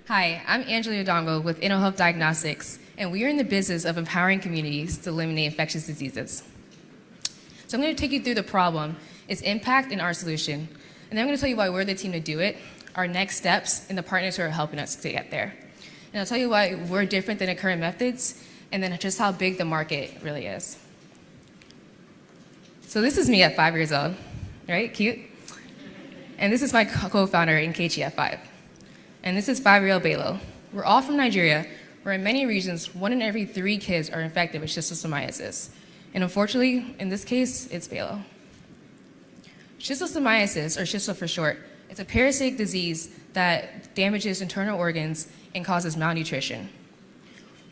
Hi, I'm Angela Odongo with InnoHealth Diagnostics, and we are in the business of empowering communities to eliminate infectious diseases. So I'm going to take you through the problem, its impact, and our solution. And then I'm going to tell you why we're the team to do it, our next steps, and the partners who are helping us to get there. And I'll tell you why we're different than the current methods, and then just how big the market really is. So this is me at 5 years old, right? Cute. And this is my co-founder, Nkechi, at 5. And this is 5-year-old Bello. We're all from Nigeria, where in many regions, 1 in every 3 kids are infected with schistosomiasis. And unfortunately, in this case, it's Bello. Schistosomiasis, or schisto for short, is a parasitic disease that damages internal organs and causes malnutrition.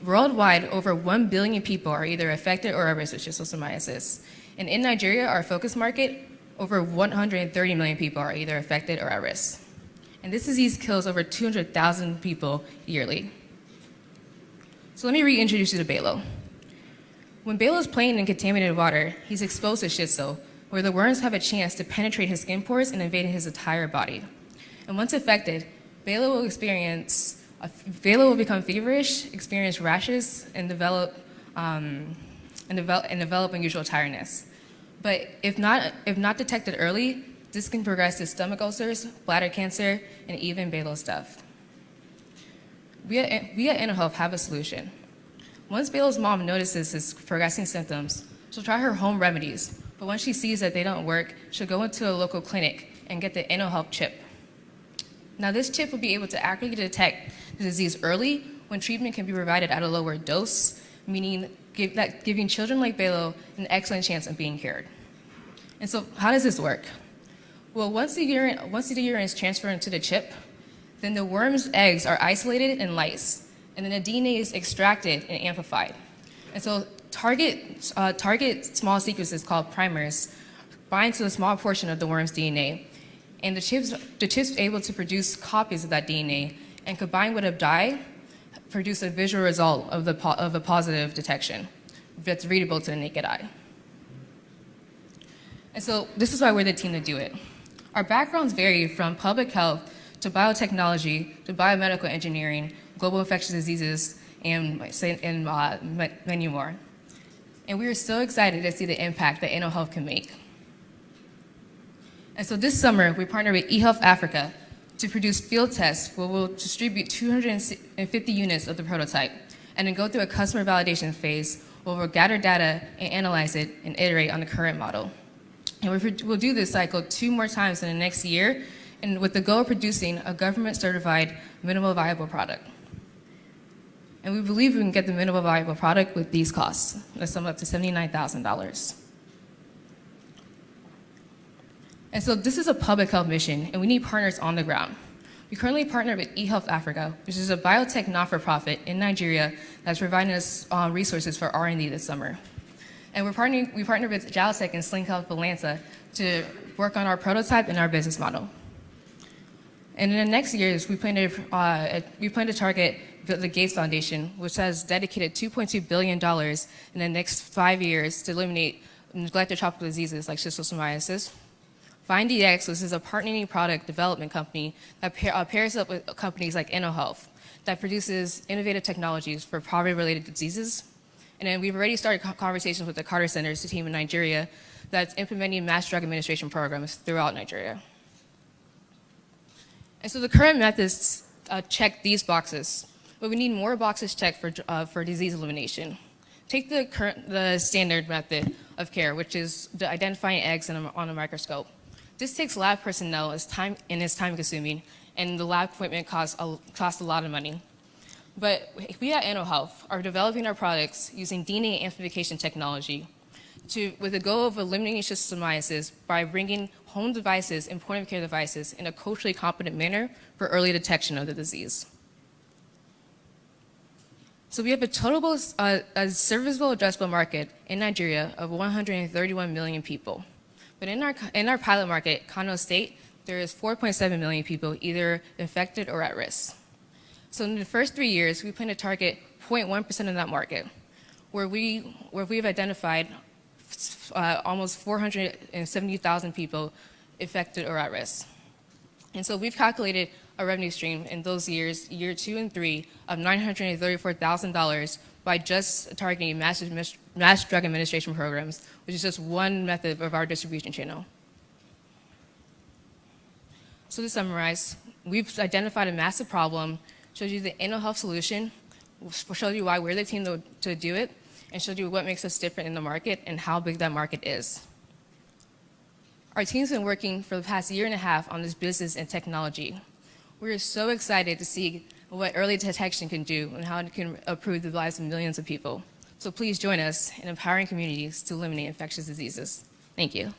Worldwide, over 1 billion people are either affected or at risk with schistosomiasis. And in Nigeria, our focus market, over 130 million people are either affected or at risk. And this disease kills over 200,000 people yearly. So let me reintroduce you to Bello. When Bello is playing in contaminated water, he's exposed to schisto, where the worms have a chance to penetrate his skin pores and invade his entire body. And once infected, Bello will become feverish, experience rashes, and develop unusual tiredness. But if not detected early, this can progress to stomach ulcers, bladder cancer, and even Bello's death. We at InnoHealth have a solution. Once Bello's mom notices his progressing symptoms, she'll try her home remedies, but once she sees that they don't work, she'll go into a local clinic and get the InnoHealth chip. Now this chip will be able to accurately detect the disease early when treatment can be provided at a lower dose, meaning giving children like Bello an excellent chance of being cured. And so how does this work? Well, once the urine is transferred into the chip, then the worm's eggs are isolated and lysed, and then the DNA is extracted and amplified. And so target small sequences called primers bind to a small portion of the worm's DNA, and the chip's able to produce copies of that DNA, and combined with a dye, produce a visual result of a positive detection that's readable to the naked eye. And so this is why we're the team to do it. Our backgrounds vary from public health to biotechnology to biomedical engineering, global infectious diseases, and many more. And we are so excited to see the impact that InnoHealth can make. And so this summer, we partnered with eHealth Africa to produce field tests where we'll distribute 250 units of the prototype and then go through a customer validation phase where we'll gather data and analyze it and iterate on the current model. And we'll do this cycle 2 more times in the next year, and with the goal of producing a government-certified minimal viable product. And we believe we can get the minimal viable product with these costs, that sum up to $79,000. And so this is a public health mission, and we need partners on the ground. We currently partner with eHealth Africa, which is a biotech not-for-profit in Nigeria that's providing us resources for R&D this summer. And we partnered with Tech and Sling Health Atlanta to work on our prototype and our business model. And in the next years, we plan to target the Gates Foundation, which has dedicated $2.2 billion in the next 5 years to eliminate neglected tropical diseases like schistosomiasis. FindDX, which is a partnering product development company that pairs up with companies like InnoHealth that produces innovative technologies for poverty-related diseases. And then we've already started conversations with the Carter Center's team in Nigeria that's implementing mass drug administration programs throughout Nigeria. And so the current methods check these boxes, but we need more boxes checked for disease elimination. Take the standard method of care, which is identifying eggs on a microscope. This takes lab personnel and is time consuming, and the lab equipment costs a lot of money. But we at InnoHealth are developing our products using DNA amplification technology with the goal of eliminating schistosomiasis by bringing home devices and point-of-care devices in a culturally competent manner for early detection of the disease. So we have a serviceable addressable market in Nigeria of 131 million people. But in our pilot market, Kano State, there is 4.7 million people either infected or at risk. So in the first 3 years, we plan to target 0.1% of that market, where we've identified almost 470,000 people affected or at risk. And so we've calculated a revenue stream in those years, year 2 and 3, of $934,000 by just targeting mass drug administration programs, which is just one method of our distribution channel. So to summarize, we've identified a massive problem, showed you the InnoHealth solution, showed you why we're the team to do it, and showed you what makes us different in the market and how big that market is. Our team's been working for the past year and a half on this business and technology. We're so excited to see what early detection can do and how it can improve the lives of millions of people. So please join us in empowering communities to eliminate infectious diseases. Thank you.